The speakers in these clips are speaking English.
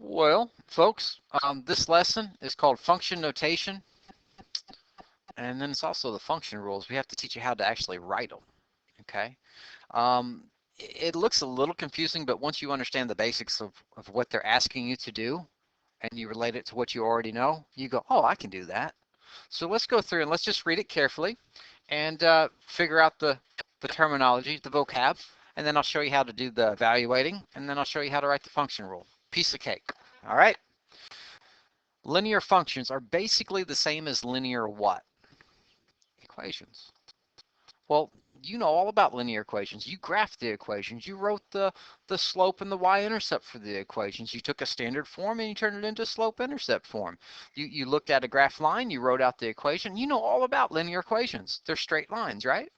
Well, folks, this lesson is called function notation, and then it's also the function rules. We have to teach you how to actually write them, okay? It looks a little confusing, but once you understand the basics of what they're asking you to do, and you relate it to what you already know, you go, oh, I can do that. So let's go through and let's just read it carefully and figure out the terminology, the vocab, and then I'll show you how to do the evaluating, and then I'll show you how to write the function rule. Piece of cake. All right? Linear functions are basically the same as linear what? Equations. Well, you know all about linear equations. You graphed the equations. You wrote the slope and the y-intercept for the equations. You took a standard form and you turned it into slope-intercept form. You looked at a graph line, you wrote out the equation. You know all about linear equations. They're straight lines, right?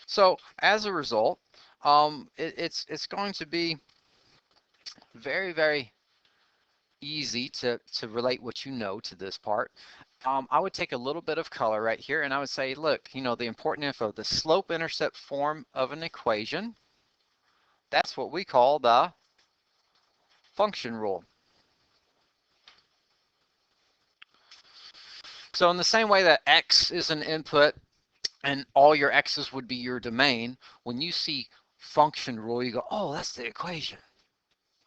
So as a result, it's going to be very, very easy to relate what you know to this part. I would take a little bit of color right here and I would say, look, you know, the important info, the slope-intercept form of an equation, that's what we call the function rule. So in the same way that x is an input and all your x's would be your domain, when you see function rule, you go, oh, that's the equation.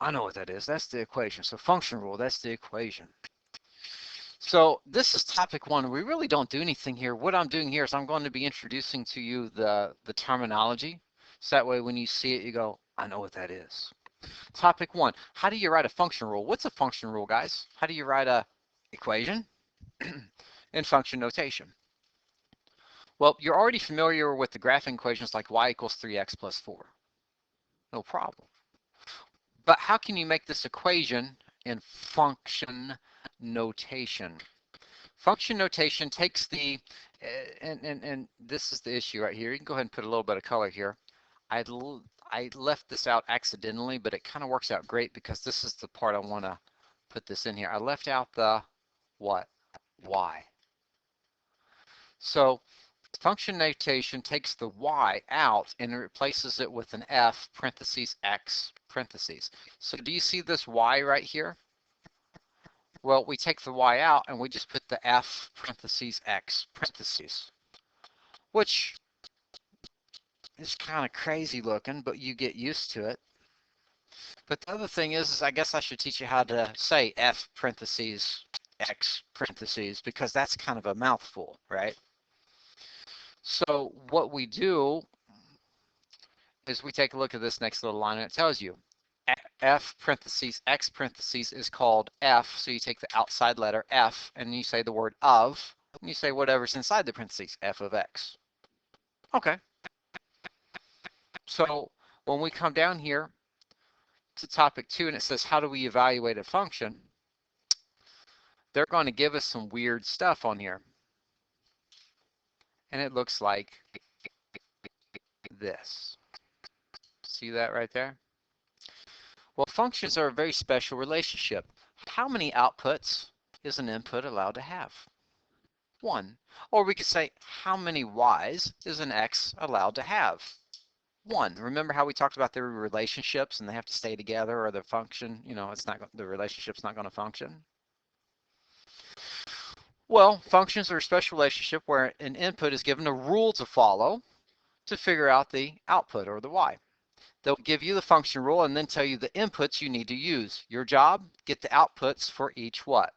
I know what that is. That's the equation. So function rule, that's the equation. So this is topic one. We really don't do anything here. What I'm doing here is I'm going to be introducing to you the terminology. So that way when you see it, you go, I know what that is. Topic one, how do you write a function rule? What's a function rule, guys? How do you write a equation in function notation? Well, you're already familiar with the graphing equations like y equals 3x plus 4. No problem. But how can you make this equation in function notation? Function notation takes the, and this is the issue right here. You can go ahead and put a little bit of color here. I left this out accidentally, but it kind of works out great because this is the part I want to put this in here. I left out the what? Y. So function notation takes the y out and replaces it with an f parentheses x parentheses. So do you see this y right here? Well, we take the y out and we just put the f parentheses x parentheses, which is kind of crazy looking, but you get used to it. But the other thing is I guess I should teach you how to say f parentheses x parentheses because that's kind of a mouthful, right? So what we do is we take a look at this next little line and it tells you f parentheses x parentheses is called f, so you take the outside letter f and you say the word of, and you say whatever's inside the parentheses, f of x. Okay. So when we come down here to topic 2 and it says how do we evaluate a function, they're going to give us some weird stuff on here. And it looks like this. See that right there? Well, functions are a very special relationship. How many outputs is an input allowed to have? 1. Or we could say, how many y's is an x allowed to have? 1. Remember how we talked about their relationships and they have to stay together or the function, you know, the relationship's not going to function? Well, functions are a special relationship where an input is given a rule to follow to figure out the output or the y. They'll give you the function rule and then tell you the inputs you need to use. Your job, get the outputs for each what?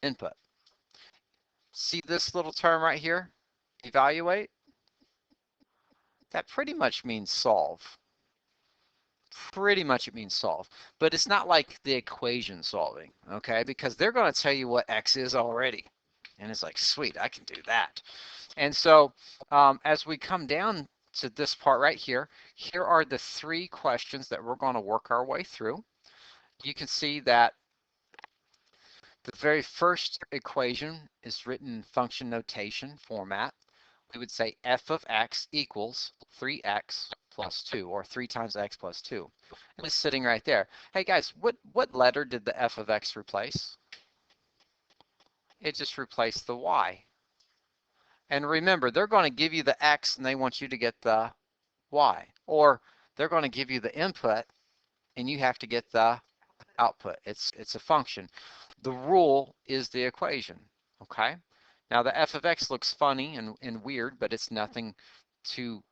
Input. See this little term right here? Evaluate? That pretty much means solve. Pretty much it means solve. But it's not like the equation solving, okay? Because they're going to tell you what x is already. And it's like, sweet, I can do that. And so as we come down to this part right here, here are the 3 questions that we're going to work our way through. You can see that the very first equation is written in function notation format. We would say f of x equals 3x plus 2, or 3 times x plus 2. And it's sitting right there. Hey guys, what letter did the f of x replace? It just replaced the y. And remember, they're going to give you the x and they want you to get the y. Or they're going to give you the input and you have to get the output. It's a function. The rule is the equation, okay? Now the f of x looks funny and weird, but it's nothing too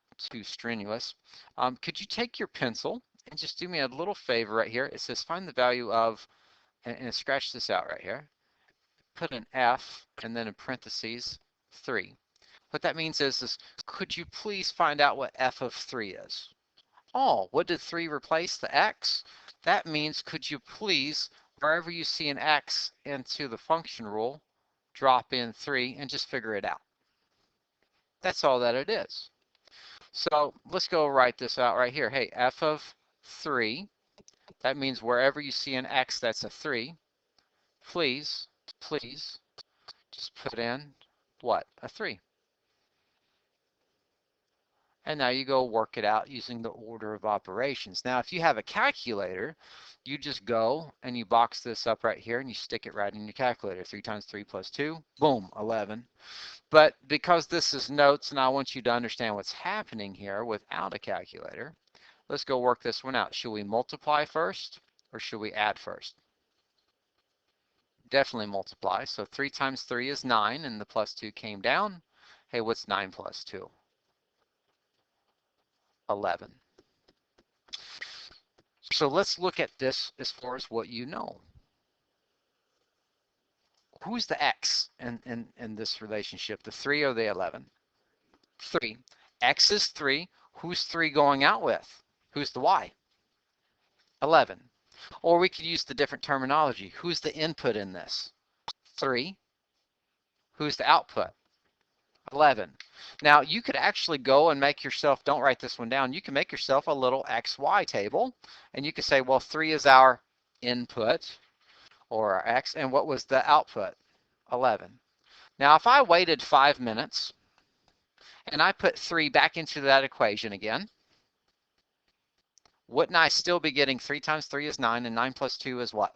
strenuous. Could you take your pencil and just do me a little favor right here? It says find the value of, and scratch this out right here. Put an f and then in parentheses 3. What that means is could you please find out what f of 3 is? Oh, what did 3 replace? The x? That means could you please, wherever you see an x into the function rule, drop in 3 and just figure it out. That's all that it is. So let's go write this out right here. Hey, f of 3, that means wherever you see an x that's a 3, please just put in what? A 3. And now you go work it out using the order of operations. Now, if you have a calculator, you just go and you box this up right here and you stick it right in your calculator. 3 times 3 plus 2, boom, 11. But because this is notes and I want you to understand what's happening here without a calculator, let's go work this one out. Should we multiply first or should we add first? Definitely multiply. So 3 times 3 is 9 and the plus 2 came down. Hey, what's 9 plus 2? 11. So let's look at this as far as what you know. Who's the x in this relationship, the 3 or the 11? 3. X is 3. Who's 3 going out with? Who's the y? 11. Or we could use the different terminology. Who's the input in this? 3. Who's the output? 11. Now you could actually go and make yourself, don't write this one down, you can make yourself a little XY table and you could say, well, 3 is our input or our X, and what was the output? 11. Now if I waited 5 minutes and I put 3 back into that equation again, wouldn't I still be getting 3 times 3 is 9 and 9 plus 2 is what?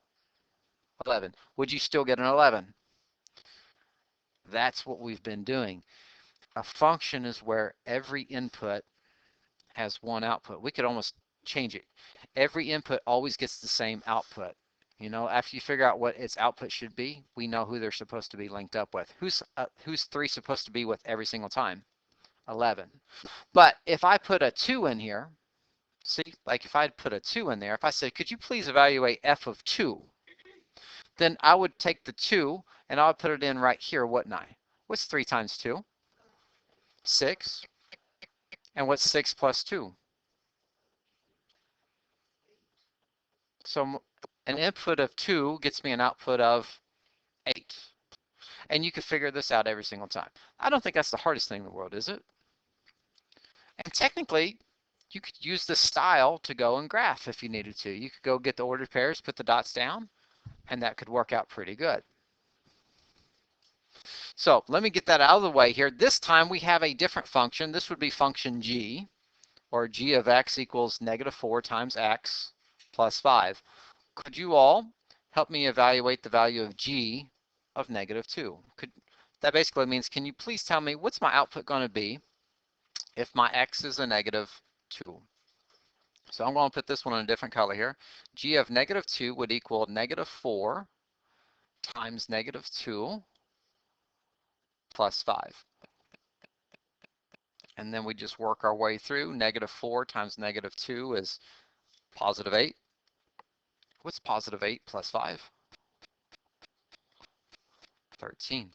11. Would you still get an 11? That's what we've been doing. A function is where every input has one output. We could almost change it. Every input always gets the same output. You know, after you figure out what its output should be, we know who they're supposed to be linked up with. Who's 3 supposed to be with every single time? 11. But if I put a 2 in here, see, like if I put a 2 in there, if I said, could you please evaluate f of 2? Then I would take the 2 and I would put it in right here, wouldn't I? What's 3 times 2? 6. And what's 6 plus 2? So an input of 2 gets me an output of 8. And you can figure this out every single time. I don't think that's the hardest thing in the world, is it? And technically, you could use this style to go and graph if you needed to. You could go get the ordered pairs, put the dots down, and that could work out pretty good. So let me get that out of the way here. This time we have a different function. This would be function g, or g of x equals -4 times x plus 5. Could you all help me evaluate the value of g of -2? That basically means, can you please tell me what's my output going to be if my x is a -2? So I'm going to put this one in a different color here. G of -2 would equal -4 times -2 plus 5. And then we just work our way through. -4 times -2 is +8. What's +8 plus 5? 13.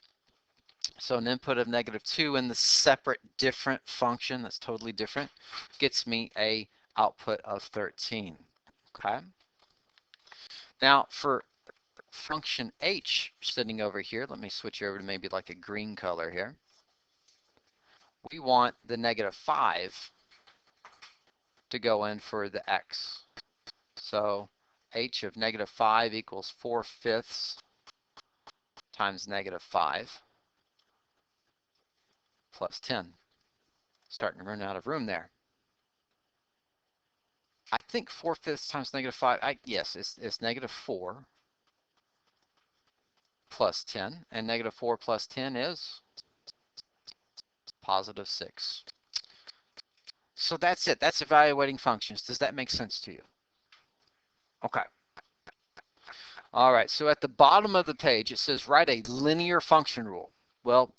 So an input of -2 in the separate different function that's totally different gets me a output of 13. Okay. Now for function h sitting over here, let me switch over to maybe like a green color here. We want the -5 to go in for the x. So h of -5 equals 4/5 times -5 plus 10. Starting to run out of room there. I think 4/5 times -5, yes, it's -4 plus 10, and -4 plus 10 is +6. So that's it. That's evaluating functions. Does that make sense to you? Okay. All right, so at the bottom of the page, it says write a linear function rule. Well,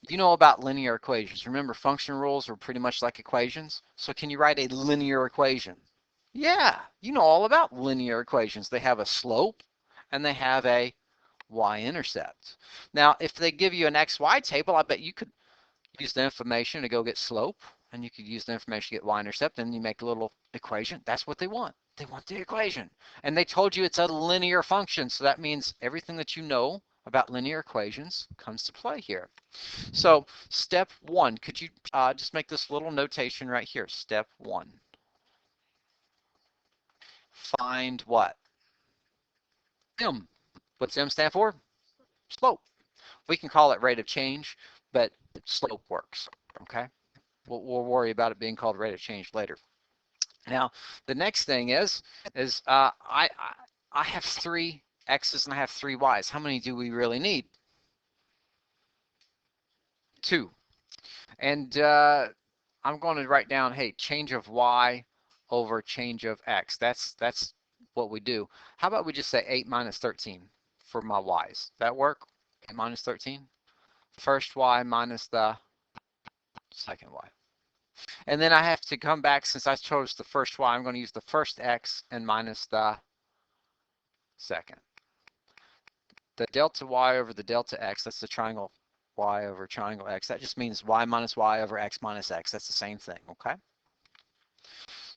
you know about linear equations. Remember, function rules are pretty much like equations. So can you write a linear equation? Yeah, you know all about linear equations. They have a slope and they have a y-intercept. Now, if they give you an xy table, I bet you could use the information to go get slope, and you could use the information to get y-intercept, and you make a little equation. That's what they want. They want the equation. And they told you it's a linear function, so that means everything that you know about linear equations comes to play here. So step one, could you just make this little notation right here? Step one. Find what? M. What's M stand for? Slope. We can call it rate of change, but slope works, okay? We'll worry about it being called rate of change later. Now, the next thing is I have 3 x's and I have 3 y's. How many do we really need? 2. And I'm going to write down, hey, change of y over change of x. That's what we do. How about we just say 8 minus 13 for my y's? That work? 8 minus 13? First y minus the second y. And then I have to come back, since I chose the first y, I'm going to use the first x and minus the second. The delta y over the delta x, that's the triangle y over triangle x. That just means y minus y over x minus x. That's the same thing, okay?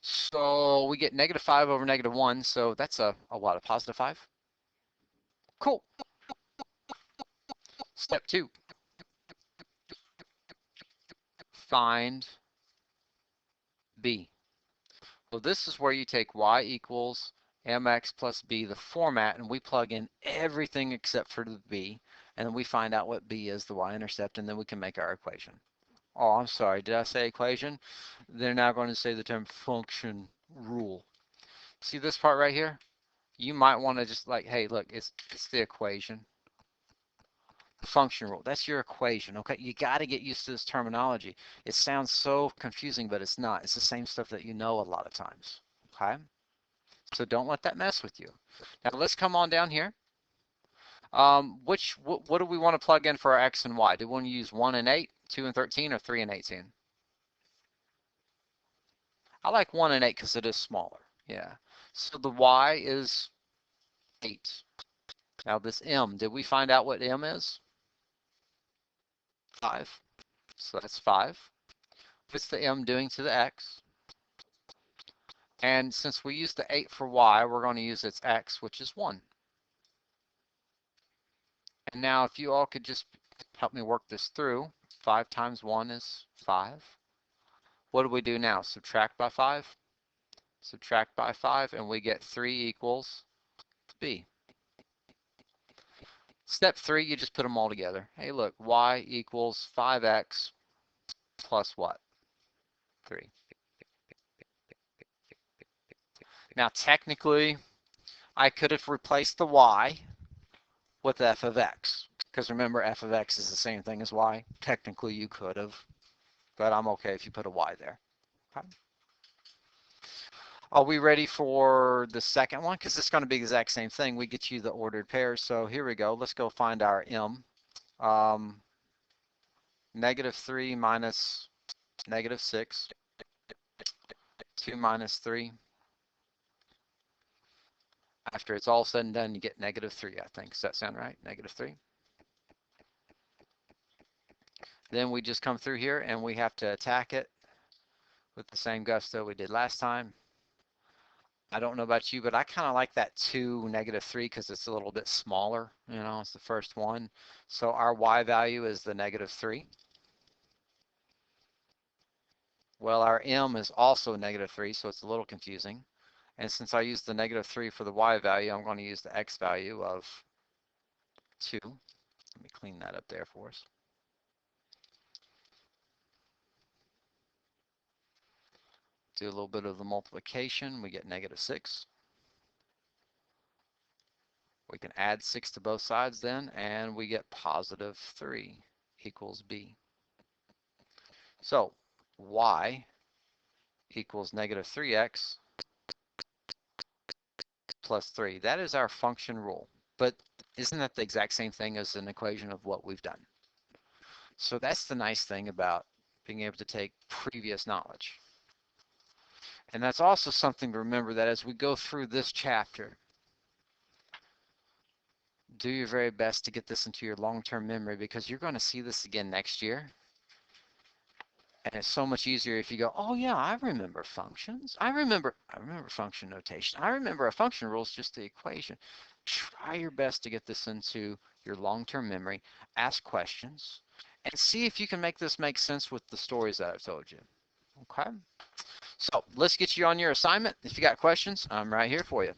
So we get negative 5 over negative 1, so that's a lot of positive 5. Cool. Step 2. Find b. So this is where you take y equals mx plus b, the format, and we plug in everything except for the b, and then we find out what b is, the y-intercept, and then we can make our equation. Oh, I'm sorry, did I say equation? They're now going to say the term function rule. See this part right here? You might want to just like, hey, look, it's the equation. The function rule, that's your equation, okay? You got to get used to this terminology. It sounds so confusing, but it's not. It's the same stuff that you know a lot of times, okay? So don't let that mess with you. Now let's come on down here. What do we want to plug in for our x and y? Do we want to use 1 and 8, 2 and 13, or 3 and 18? I like 1 and 8 because it is smaller. Yeah. So the y is 8. Now this m, did we find out what m is? 5. So that's 5. What's the m doing to the x? And since we used the 8 for y, we're going to use its x, which is 1. And now if you all could just help me work this through, 5 times 1 is 5. What do we do now? Subtract by 5? Subtract by 5, and we get 3 equals b. Step 3, you just put them all together. Hey, look, y equals 5x plus what? 3. Now, technically, I could have replaced the y with f of x, because remember, f of x is the same thing as y. Technically, you could have, but I'm okay if you put a y there. Okay. Are we ready for the second one? Because it's going to be the exact same thing. We get you the ordered pairs. So here we go. Let's go find our m. Negative 3 minus negative 6. 2 minus 3. After it's all said and done, you get negative 3, I think. Does that sound right? Negative 3. Then we just come through here and we have to attack it with the same gusto we did last time. I don't know about you, but I kind of like that 2, negative 3, because it's a little bit smaller. You know, it's the first one. So our y value is the negative 3. Well, our m is also negative 3, so it's a little confusing. And since I used the negative 3 for the y value, I'm going to use the x value of 2. Let me clean that up there for us. Do a little bit of the multiplication. We get negative 6. We can add 6 to both sides then, and we get positive 3 equals b. So y equals negative 3x plus 3. That is our function rule. But isn't that the exact same thing as an equation of what we've done? So that's the nice thing about being able to take previous knowledge. And that's also something to remember, that as we go through this chapter, do your very best to get this into your long-term memory, because you're going to see this again next year. And it's so much easier if you go, oh yeah, I remember functions. I remember function notation. I remember a function rule is just the equation. Try your best to get this into your long-term memory. Ask questions and see if you can make this make sense with the stories that I've told you. Okay? So let's get you on your assignment. If you got questions, I'm right here for you.